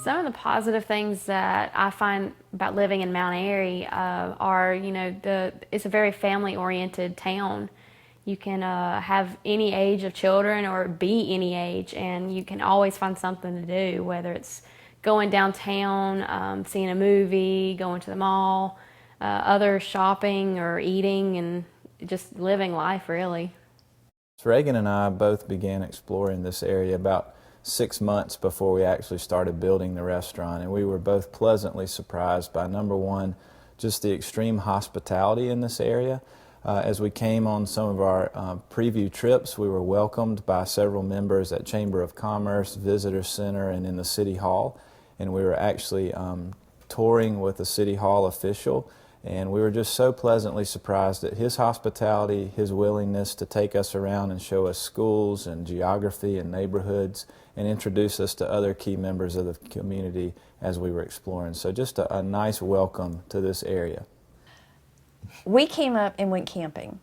Some of the positive things that I find about living in Mount Airy are, it's a very family-oriented town. You can have any age of children or be any age, and you can always find something to do, whether it's going downtown, seeing a movie, going to the mall, other shopping or eating, and just living life, really. So Reagan and I both began exploring this area about 6 months before we actually started building the restaurant, and we were both pleasantly surprised by, number one, just the extreme hospitality in this area. As we came on some of our preview trips, we were welcomed by several members at Chamber of Commerce, Visitor Center, and in the City Hall, and we were actually touring with a City Hall official. And we were just so pleasantly surprised at his hospitality, his willingness to take us around and show us schools and geography and neighborhoods and introduce us to other key members of the community as we were exploring. So just a nice welcome to this area. We came up and went camping.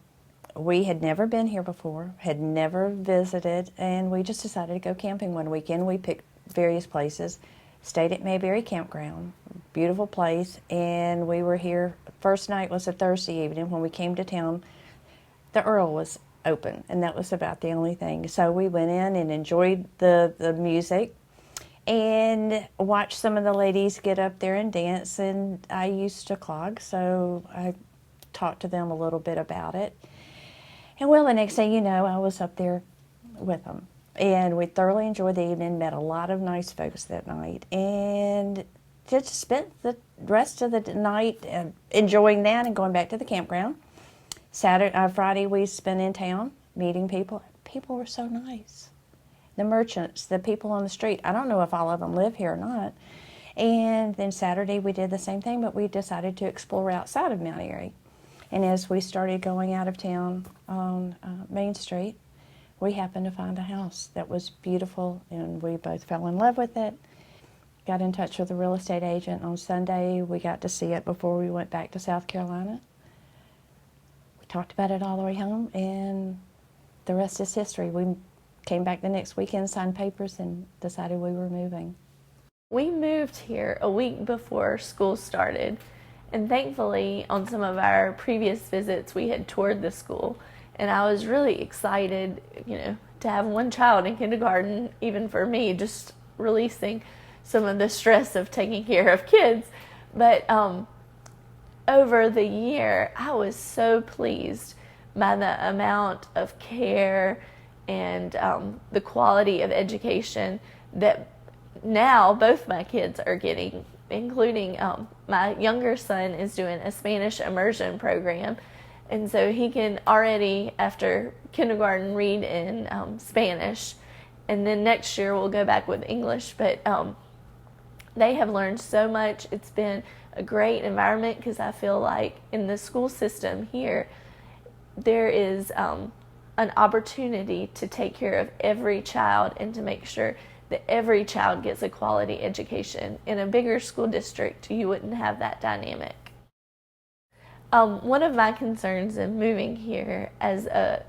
We had never been here before, had never visited, and we just decided to go camping one weekend. We picked various places, stayed at Mayberry Campground, beautiful place, and we were here. First night was a Thursday evening. When we came to town, the Earl was open, and that was about the only thing. So we went in and enjoyed the music and watched some of the ladies get up there and dance, and I used to clog, so I talked to them a little bit about it. And well, the next thing you know, I was up there with them. And we thoroughly enjoyed the evening, met a lot of nice folks that night, and just spent the rest of the night enjoying that and going back to the campground. Friday we spent in town meeting people. People were so nice. The merchants, the people on the street. I don't know if all of them live here or not. And then Saturday we did the same thing, but we decided to explore outside of Mount Airy. And as we started going out of town on Main Street, we happened to find a house that was beautiful, and we both fell in love with it. Got in touch with a real estate agent on Sunday. We got to see it before we went back to South Carolina. We talked about it all the way home, and the rest is history. We came back the next weekend, signed papers, and decided we were moving. We moved here a week before school started, and thankfully on some of our previous visits we had toured the school, and I was really excited, to have one child in kindergarten, even for me, just releasing some of the stress of taking care of kids. But over the year, I was so pleased by the amount of care and the quality of education that now both my kids are getting, including my younger son is doing a Spanish immersion program. And so he can already, after kindergarten, read in Spanish. And then next year we'll go back with English. But they have learned so much. It's been a great environment because I feel like in the school system here, there is an opportunity to take care of every child and to make sure that every child gets a quality education. In a bigger school district, you wouldn't have that dynamic. One of my concerns in moving here as a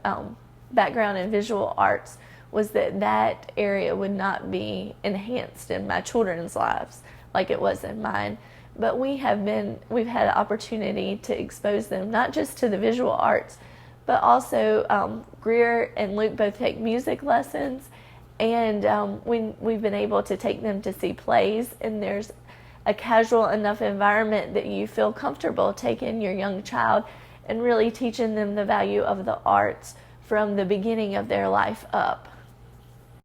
background in visual arts was that area would not be enhanced in my children's lives like it was in mine. But we've had an opportunity to expose them not just to the visual arts, but also Greer and Luke both take music lessons, and we've been able to take them to see plays, and there's a casual enough environment that you feel comfortable taking your young child and really teaching them the value of the arts from the beginning of their life up.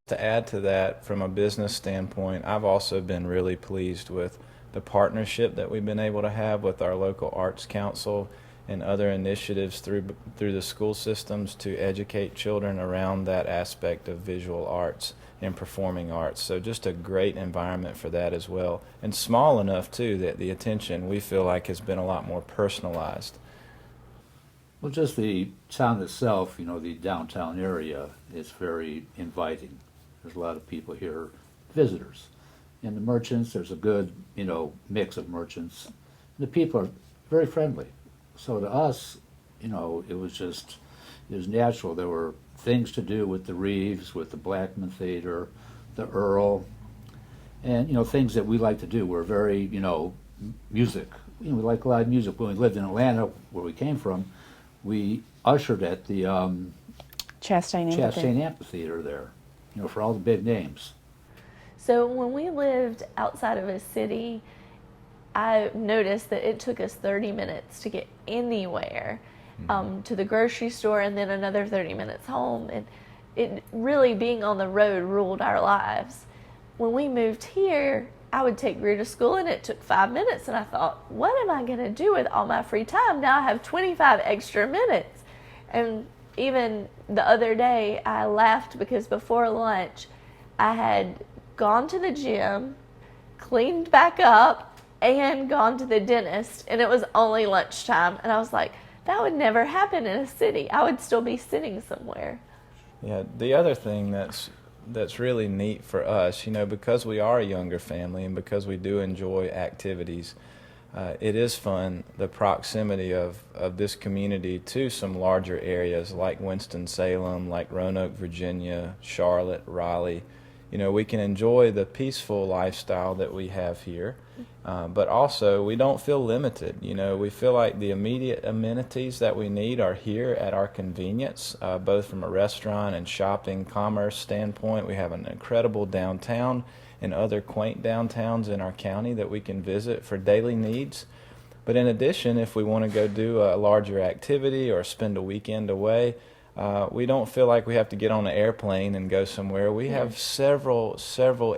To add to that, from a business standpoint, I've also been really pleased with the partnership that we've been able to have with our local arts council and other initiatives through the school systems to educate children around that aspect of visual arts and performing arts. So just a great environment for that as well. And small enough, too, that the attention we feel like has been a lot more personalized. Well, just the town itself, the downtown area is very inviting. There's a lot of people here, visitors. And the merchants, there's a good, mix of merchants. The people are very friendly. So to us, it was natural. There were things to do with the Reeves, with the Blackman Theater, the Earl. and things that we like to do. We're very music. We like live music. When we lived in Atlanta, where we came from, we ushered at the Chastain Amphitheater there, for all the big names. So when we lived outside of a city, I noticed that it took us 30 minutes to get anywhere, to the grocery store, and then another 30 minutes home. And it really, being on the road, ruled our lives. When we moved here, I would take Greer to school, and it took 5 minutes. And I thought, what am I going to do with all my free time? Now I have 25 extra minutes. And even the other day, I laughed because before lunch, I had gone to the gym, cleaned back up, and gone to the dentist, and it was only lunchtime. And I was like, that would never happen in a city. I would still be sitting somewhere. Yeah, the other thing that's really neat for us, because we are a younger family and because we do enjoy activities, it is fun, the proximity of this community to some larger areas like Winston-Salem, like Roanoke, Virginia, Charlotte, Raleigh. We can enjoy the peaceful lifestyle that we have here, but also we don't feel limited. We feel like the immediate amenities that we need are here at our convenience, both from a restaurant and shopping commerce standpoint. We have an incredible downtown and other quaint downtowns in our county that we can visit for daily needs. But in addition, if we want to go do a larger activity or spend a weekend away, we don't feel like we have to get on an airplane and go somewhere. We have several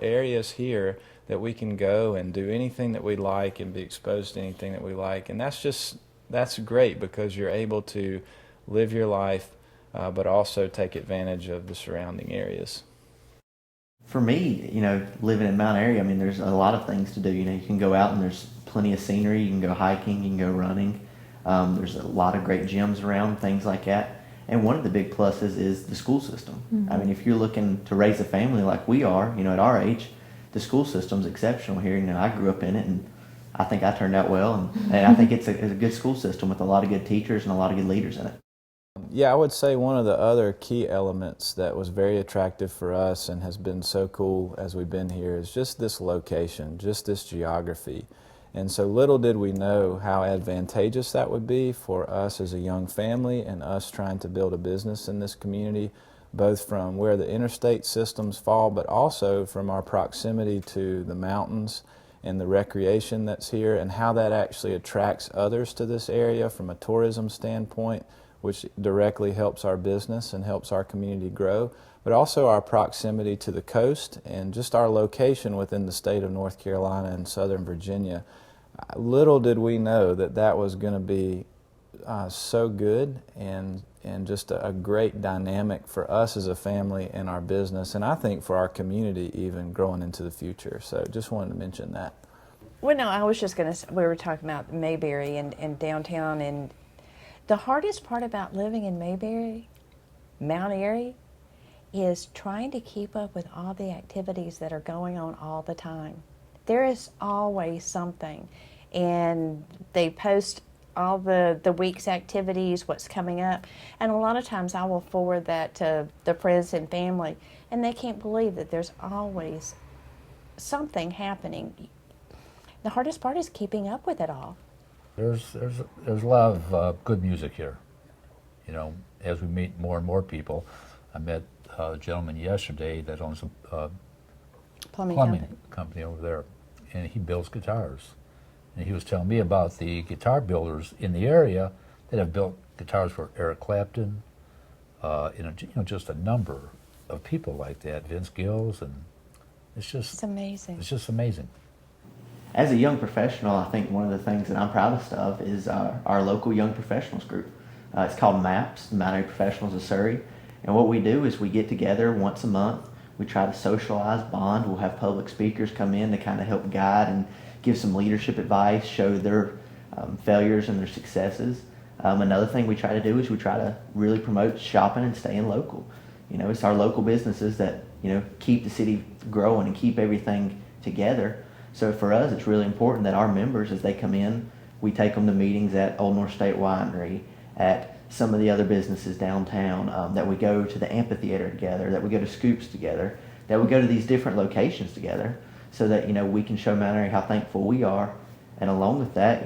areas here that we can go and do anything that we like and be exposed to anything that we like. And that's great because you're able to live your life, but also take advantage of the surrounding areas. For me, living in Mount Airy, there's a lot of things to do. You can go out and there's plenty of scenery. You can go hiking, you can go running. There's a lot of great gyms around, things like that. And one of the big pluses is the school system. Mm-hmm. If you're looking to raise a family like we are, at our age, the school system's exceptional here. I grew up in it, and I think I turned out well. And I think it's a good school system with a lot of good teachers and a lot of good leaders in it. Yeah, I would say one of the other key elements that was very attractive for us and has been so cool as we've been here is just this location, just this geography. And so little did we know how advantageous that would be for us as a young family and us trying to build a business in this community, both from where the interstate systems fall, but also from our proximity to the mountains and the recreation that's here, and how that actually attracts others to this area from a tourism standpoint, which directly helps our business and helps our community grow, but also our proximity to the coast and just our location within the state of North Carolina and Southern Virginia. Little did we know that was going to be so good and just a great dynamic for us as a family and our business, and I think for our community even growing into the future. So just wanted to mention that. Well, no, I was just going to, we were talking about Mayberry and downtown, and the hardest part about living in Mayberry, Mount Airy, is trying to keep up with all the activities that are going on all the time. There is always something, and they post all the week's activities, what's coming up, and a lot of times I will forward that to the friends and family, and they can't believe that there's always something happening. The hardest part is keeping up with it all. There's a lot of good music here. As we meet more and more people, I met a gentleman yesterday that owns a plumbing company over there, and he builds guitars. And he was telling me about the guitar builders in the area that have built guitars for Eric Clapton, just a number of people like that, Vince Gills, and it's amazing. It's just amazing. As a young professional, I think one of the things that I'm proudest of is our local young professionals group. It's called MAPS, the Mount Airy Professionals of Surrey. And what we do is we get together once a month. We try to socialize, bond. We'll have public speakers come in to kind of help guide and give some leadership advice, show their failures and their successes. Another thing we try to do is we try to really promote shopping and staying local. It's our local businesses that, keep the city growing and keep everything together. So for us, it's really important that our members, as they come in, we take them to meetings at Old North State Winery, at some of the other businesses downtown, that we go to the amphitheater together, that we go to Scoops together, that we go to these different locations together, so that, we can show Mount Airy how thankful we are. And along with that,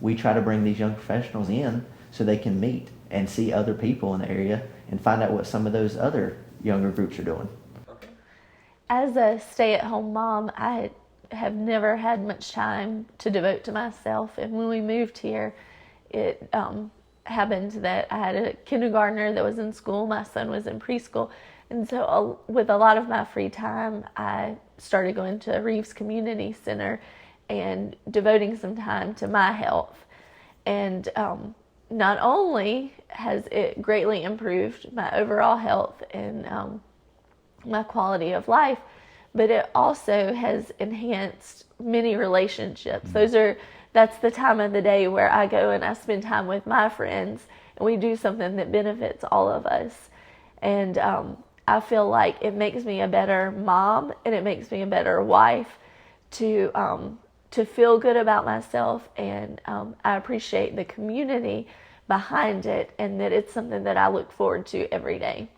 we try to bring these young professionals in so they can meet and see other people in the area and find out what some of those other younger groups are doing. As a stay-at-home mom, I have never had much time to devote to myself. And when we moved here, it happened that I had a kindergartner that was in school. My son was in preschool. And so with a lot of my free time, I started going to Reeves Community Center and devoting some time to my health. And not only has it greatly improved my overall health and my quality of life, but it also has enhanced many relationships. That's the time of the day where I go and I spend time with my friends, and we do something that benefits all of us. And I feel like it makes me a better mom, and it makes me a better wife to feel good about myself, and I appreciate the community behind it, and that it's something that I look forward to every day.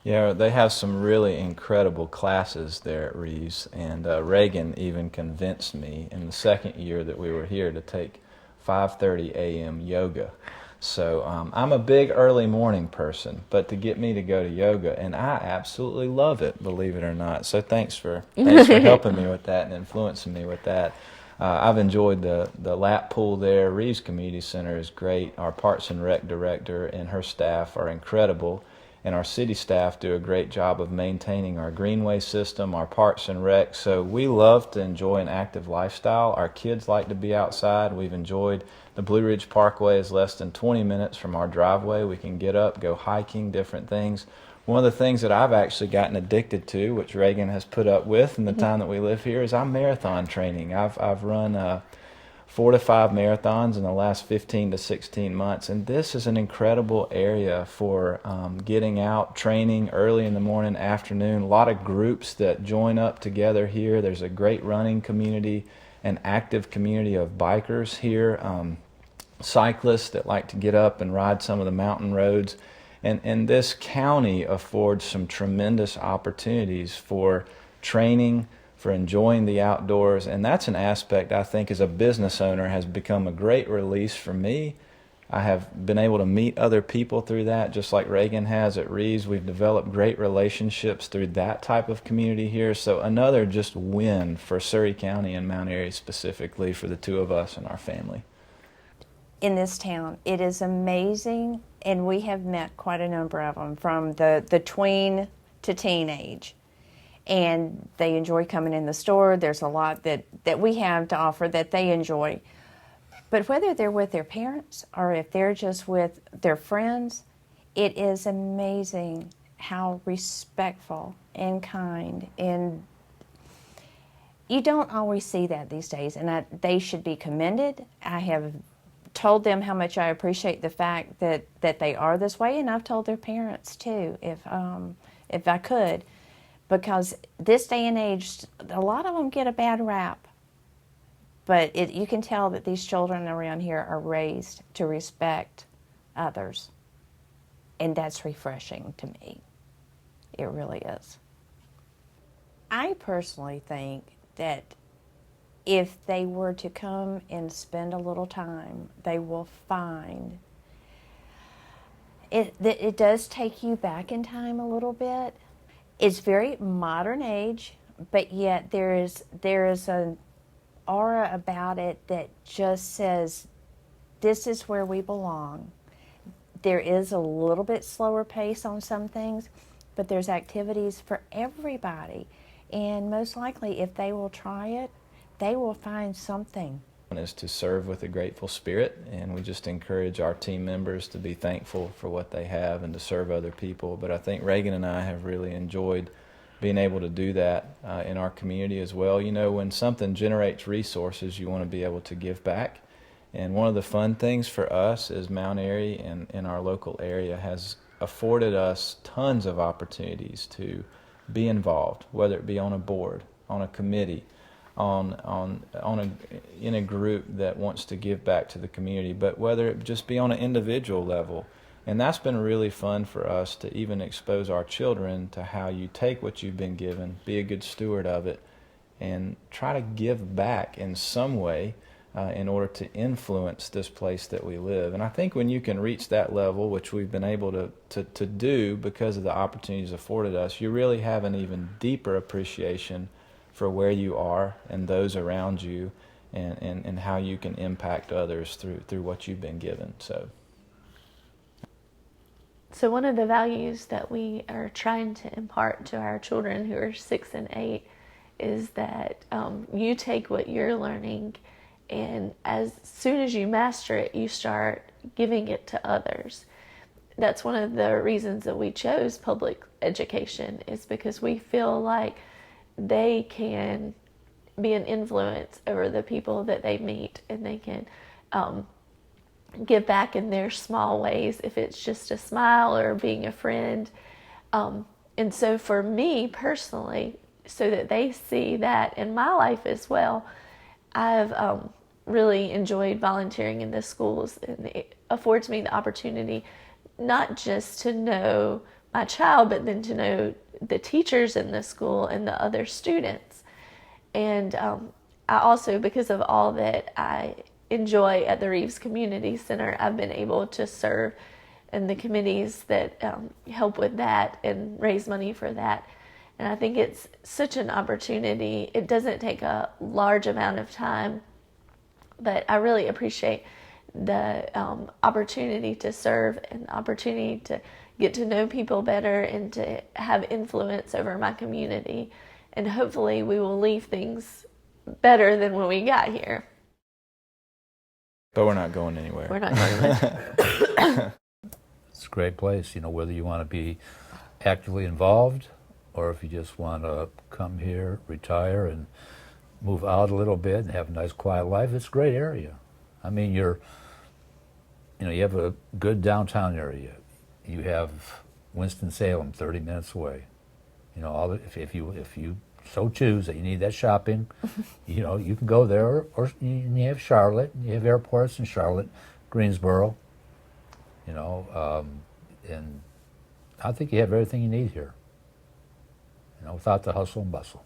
Yeah, they have some really incredible classes there at Reeves, and Reagan even convinced me in the second year that we were here to take 5:30 a.m. yoga. So I'm a big early morning person, but to get me to go to yoga, and I absolutely love it, believe it or not. So thanks for helping me with that and influencing me with that. I've enjoyed the lap pool there. Reeves Community Center is great. Our Parks and Rec director and her staff are incredible. And our city staff do a great job of maintaining our greenway system, our parks and rec. So we love to enjoy an active lifestyle. Our kids like to be outside. We've enjoyed the Blue Ridge Parkway is less than 20 minutes from our driveway. We can get up, go hiking, different things. One of the things that I've actually gotten addicted to, which Reagan has put up with in the time that we live here, is I'm marathon training. I've run 4 to 5 marathons in the last 15 to 16 months, and this is an incredible area for getting out, training early in the morning, afternoon. A lot of groups that join up together here. There's a great running community, an active community of bikers here, cyclists that like to get up and ride some of the mountain roads. And this county affords some tremendous opportunities for training, for enjoying the outdoors, and that's an aspect I think as a business owner has become a great release for me. I have been able to meet other people through that, just like Reagan has at Reeves. We've developed great relationships through that type of community here. So another just win for Surry County and Mount Airy specifically for the two of us and our family. In this town, it is amazing, and we have met quite a number of them from the tween to teenage. And they enjoy coming in the store. There's a lot that we have to offer that they enjoy. But whether they're with their parents or if they're just with their friends, it is amazing how respectful and kind, and you don't always see that these days, and they should be commended. I have told them how much I appreciate the fact that they are this way, and I've told their parents too, if I could. Because this day and age, a lot of them get a bad rap. But you can tell that these children around here are raised to respect others. And that's refreshing to me. It really is. I personally think that if they were to come and spend a little time, they will find that it does take you back in time a little bit. It's very modern age, but yet there is an aura about it that just says, this is where we belong. There is a little bit slower pace on some things, but there's activities for everybody. And most likely, if they will try it, they will find something. Is to serve with a grateful spirit, and we just encourage our team members to be thankful for what they have and to serve other people. But I think Reagan and I have really enjoyed being able to do that in our community as well. You know, when something generates resources, you want to be able to give back. And one of the fun things for us is Mount Airy and in our local area has afforded us tons of opportunities to be involved, whether it be on a board, on a committee, in a group that wants to give back to the community, but whether it just be on an individual level. And that's been really fun for us to even expose our children to how you take what you've been given, be a good steward of it, and try to give back in some way in order to influence this place that we live. And I think when you can reach that level, which we've been able to do because of the opportunities afforded us, you really have an even deeper appreciation for where you are and those around you, and how you can impact others through what you've been given. So one of the values that we are trying to impart to our children who are 6 and 8 is that you take what you're learning, and as soon as you master it, you start giving it to others. That's one of the reasons that we chose public education, is because we feel like they can be an influence over the people that they meet, and they can give back in their small ways, if it's just a smile or being a friend. And so for me personally, so that they see that in my life as well, I've really enjoyed volunteering in the schools, and it affords me the opportunity not just to know my child, but then to know the teachers in the school and the other students. And I also, because of all that I enjoy at the Reeves Community Center, I've been able to serve in the committees that help with that and raise money for that. And I think it's such an opportunity. It doesn't take a large amount of time, but I really appreciate the opportunity to serve and the opportunity to get to know people better and to have influence over my community. And hopefully we will leave things better than when we got here. But we're not going anywhere. We're not going anywhere. It's a great place, whether you want to be actively involved or if you just want to come here, retire, and move out a little bit and have a nice quiet life. It's a great area. I mean, you have a good downtown area. You have Winston-Salem 30 minutes away. If you so choose that you need that shopping, you can go there, or you have Charlotte. You have airports in Charlotte, Greensboro. And I think you have everything you need here. Without the hustle and bustle.